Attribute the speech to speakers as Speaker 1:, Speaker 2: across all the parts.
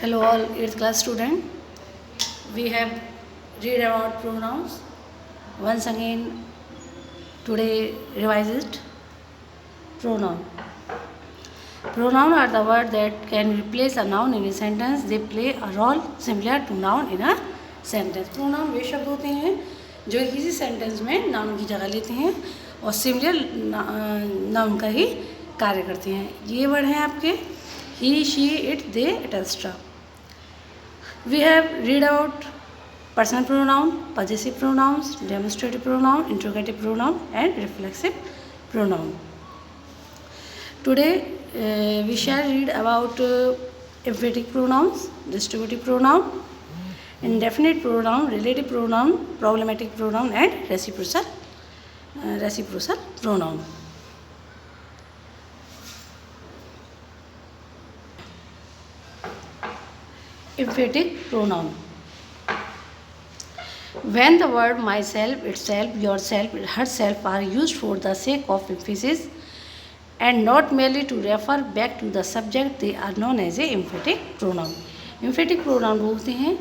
Speaker 1: Hello all 8th class student. We have read about pronouns. Once again today revise it. Pronoun. Pronoun are the word that can replace a noun in a sentence. They play a role similar to noun in a sentence. Pronoun वे शब्द होते हैं जो किसी sentence में noun की जगह लेते हैं और सिमिलर नाउन का ही कार्य करते हैं. ये वर्ड हैं आपके he, she, it, they, etc. We have read about personal pronoun, possessive pronouns, demonstrative pronoun, interrogative pronoun and reflexive pronoun. Today we shall read about emphatic pronouns, distributive pronoun, indefinite pronoun, relative pronoun, problematic pronoun and reciprocal pronoun. Emphatic pronoun. When the word myself, itself, yourself, herself are used for the sake of emphasis and not merely to refer back to the subject, they are known as a emphatic pronoun. Emphatic pronoun बोलते हैं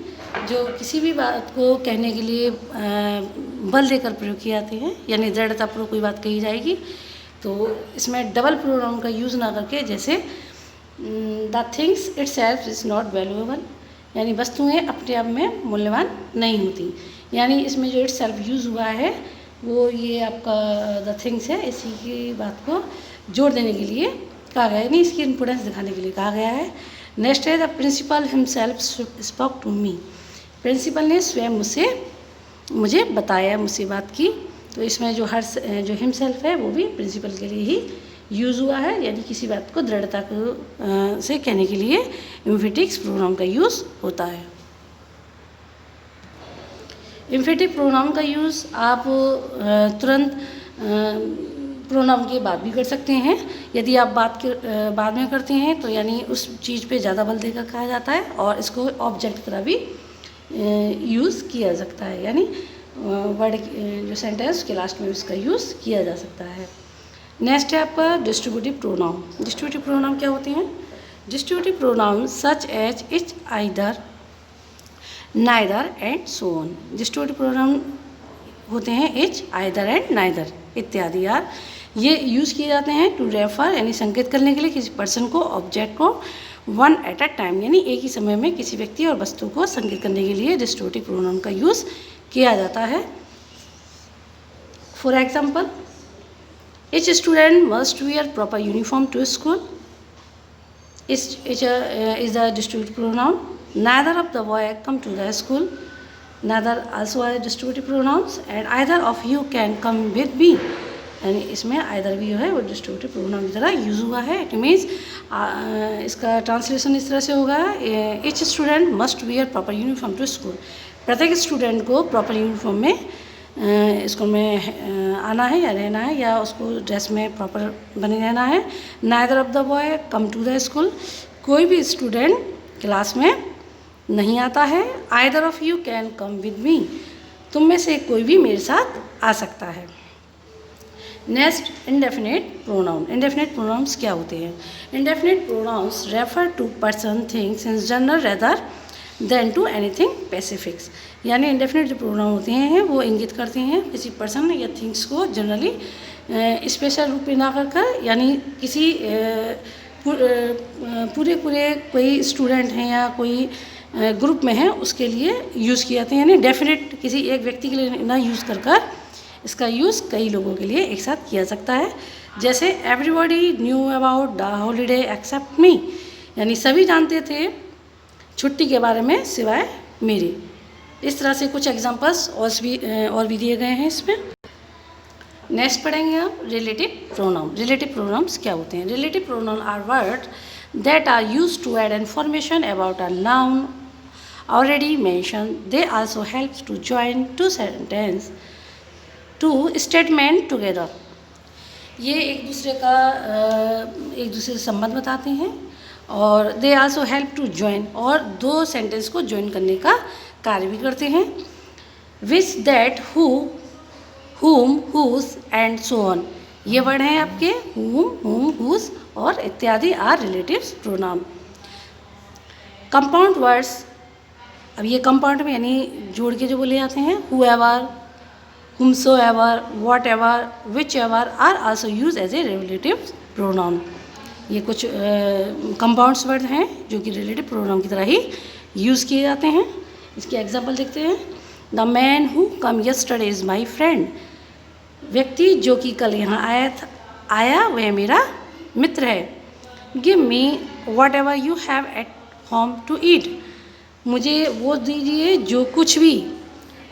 Speaker 1: जो किसी भी बात को कहने के लिए बल देकर प्रयोग किए जाते हैं, यानी दृढ़तापूर्वक कोई बात कही जाएगी तो इसमें डबल प्रोनाउन का यूज़ ना करके, जैसे the things itself is not valuable, यानी वस्तुएं अपने आप में मूल्यवान नहीं होती. यानी इसमें जो इटसेल्फ यूज़ हुआ है वो ये आपका द थिंग्स है, इसी की बात को जोड़ देने के लिए कहा गया है, यानी इसकी इम्पोर्टेंस दिखाने के लिए कहा गया है. नेक्स्ट है the principal himself spoke to me. Principal ने स्वयं मुझे बताया, मुझसे बात की. तो इसमें जो हिमसेल्फ है वो भी प्रिंसिपल के लिए ही यूज़ हुआ है, यानी किसी बात को दृढ़ता से कहने के लिए एम्फेटिक प्रोनाउन का यूज़ होता है. एम्फेटिक प्रोनाउन का यूज़ आप तुरंत प्रोनाउन के बाद भी कर सकते हैं. यदि आप बाद में करते हैं तो यानी उस चीज़ पे ज़्यादा बल देकर कहा जाता है और इसको ऑब्जेक्ट की तरह भी यूज़ किया जा सकता है, यानी वर्ड जो सेंटेंस के लास्ट में इसका यूज़ किया जा सकता है. नेक्स्ट है आपका डिस्ट्रीब्यूटिव प्रोनाउन. डिस्ट्रीब्यूटिव प्रोनाउन क्या होते हैं? Distributive pronoun such as each, either, neither and so on. Distributive pronoun होते हैं इच, आइदर एंड नाइदर इत्यादि. यार ये यूज़ किए जाते हैं टू रेफर, यानी संकेत करने के लिए किसी पर्सन को, ऑब्जेक्ट को, वन एट अ टाइम, यानी एक ही समय में किसी व्यक्ति और वस्तु को संकेत करने के लिए डिस्ट्रीब्यूटिव प्रोनाउन का यूज़ किया जाता है. For example, each student must wear proper uniform to school. Is the distributive pronoun. Neither of the boy come to the school. Neither also are distributive pronouns. And either of you can come with me. यानी इसमें either भी जो है वो distributive pronoun की तरह use हुआ है. It means इसका ट्रांसलेशन इस तरह से होगा, each student must wear proper uniform to school. प्रत्येक स्टूडेंट को प्रॉपर यूनिफॉर्म में स्कूल में आना है या रहना है, या उसको ड्रेस में प्रॉपर बने रहना है. Neither of the boy come to the school. कोई भी स्टूडेंट क्लास में नहीं आता है. Either of you can come with me. तुम में से कोई भी मेरे साथ आ सकता है. Next, indefinite pronoun. Indefinite pronouns क्या होते हैं? Indefinite pronouns refer to person, things in general rather than to anything specifics. यानी इंडेफिनिट जो प्रोनाउन होते हैं वो इंगित करते हैं किसी पर्सन या थिंग्स को जनरली स्पेशल रूप में ना कर, यानी किसी पूरे कोई स्टूडेंट हैं या कोई ग्रुप में है उसके लिए यूज़ किए जाते हैं. यानी डेफिनेट किसी एक व्यक्ति के लिए ना यूज़ कर इसका यूज़ कई लोगों के लिए एक साथ किया सकता है. जैसे everybody knew about the holiday except me, यानी सभी जानते थे छुट्टी के बारे में सिवाय मेरे. इस तरह से कुछ एग्जांपल्स और भी दिए गए हैं इसमें. नेक्स्ट पढ़ेंगे आप रिलेटिव प्रोनाउन. रिलेटिव प्रोनाउन्स क्या होते हैं? Relative pronoun are word that are used to add information about a noun already mention. They also help to join two sentence two statement together. ये एक दूसरे से संबंध बताते हैं और they also help to join, और दो सेंटेंस को जॉइन करने का कार्य भी करते हैं. Which, that, who, whom, whose and so on. ये वर्ड हैं आपके whom, whose और इत्यादि are relatives pronoun. Compound words, अब ये कंपाउंड में यानी जोड़ के जो बोले जाते हैं, whoever, whomsoever, whatever, whichever are also used as a relative pronoun। ये कुछ कंपाउंड्स वर्ड हैं जो कि रिलेटिव प्रोनाउन की तरह ही यूज़ किए जाते हैं। इसके एग्जांपल देखते हैं। The man who come yesterday is my friend, व्यक्ति जो कि कल यहाँ आया वह मेरा मित्र है। Give me whatever you have at home to eat, मुझे वो दीजिए जो कुछ भी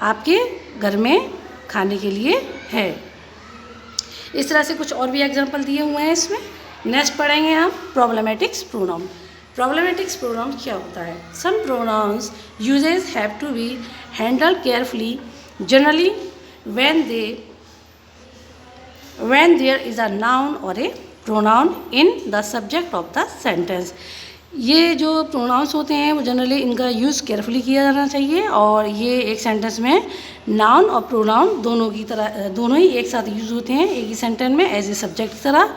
Speaker 1: आपके घर में खाने के लिए है। इस तरह से कुछ और भी एग्जांपल दिए हुए हैं इसमें। नेक्स्ट पढ़ेंगे हम प्रॉब्लमेटिक्स प्रोनाउन। प्रॉब्लमेटिक्स प्रोनाउन क्या होता है? Some pronouns usages have to be handled carefully generally when there is a noun or a pronoun in the subject of the sentence. ये जो प्रोनाउंस होते हैं वो जनरली इनका यूज़ केयरफुली किया जाना चाहिए, और ये एक सेंटेंस में नाउन और प्रोनाउन दोनों ही एक साथ यूज़ होते हैं एक ही सेंटेंस में एज ए सब्जेक्ट की तरह।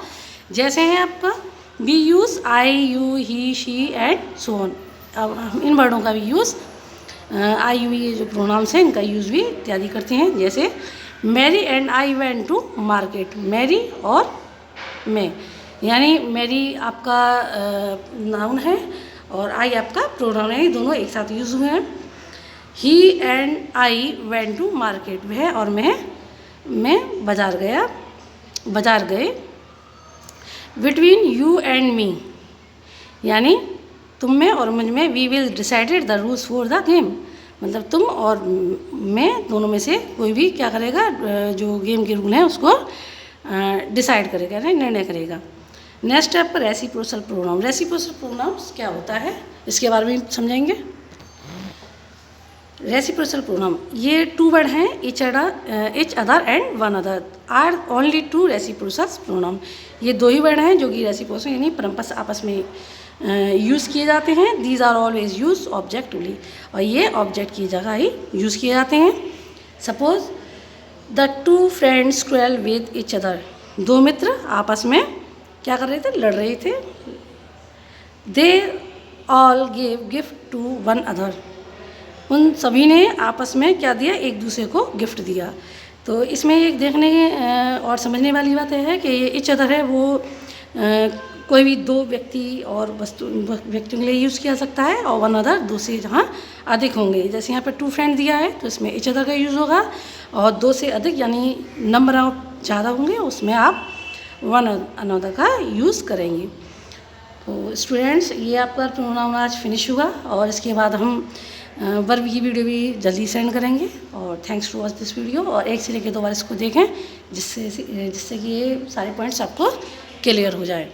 Speaker 1: जैसे हैं आपका we use I, you, he, she and so on. अब इन वर्डों का भी यूज़ आई, यू, ये जो प्रोनाउंस हैं इनका यूज़ भी इत्यादि करते हैं। जैसे Mary and I went to market, Mary और मैं, यानी मैरी आपका नाउन है और आई आपका प्रोनाउन है, दोनों एक साथ यूज़ हुए हैं। He and I went to market, वह और मैं बाज़ार गए। बिटवीन यू एंड मी, यानी तुम में और मुझ में, we will decided the rules for the game, मतलब तुम और मैं दोनों में से कोई भी क्या करेगा, जो गेम के रूल हैं उसको डिसाइड करेगा, निर्णय करेगा। नेक्स्ट है पर रेसिप्रोकल प्रोनाउन। रेसिप्रोकल प्रोनाउंस क्या होता है इसके बारे में समझेंगे। रेसिप्रोकल प्रोनाउन ये टू वर्ड हैं, each other and one other are only two reciprocal pronoun. ये दो ही वर्ड हैं जो कि रेसिप्रोकल यानी परम्पस आपस में यूज़ किए जाते हैं। These are always use objectively, और ये ऑब्जेक्ट की जगह ही यूज़ किए जाते हैं। Suppose the two friends quail with each other, दो मित्र आपस में क्या कर रहे थे, लड़ रहे थे। They all give gift to one other, उन सभी ने आपस में क्या दिया, एक दूसरे को गिफ्ट दिया। तो इसमें एक देखने और समझने वाली बात है कि ये इच अदर है वो कोई भी दो व्यक्ति और व्यक्तियों के लिए यूज़ किया सकता है, और वन अदर दो से जहाँ अधिक होंगे। जैसे यहाँ पर टू फ्रेंड दिया है तो इसमें इच अदर का यूज़ होगा, और दो से अधिक यानी नंबर ऑफ ज़्यादा होंगे उसमें आप वन अनदर का यूज़ करेंगे। तो स्टूडेंट्स ये आपका प्रोनाउन आज फिनिश हुआ, और इसके बाद हम वर्ब की वीडियो भी जल्दी सेंड करेंगे। और thanks to watch this video, और एक से लेकर 2 बार इसको देखें जिससे कि ये सारे पॉइंट्स आपको क्लियर हो जाए।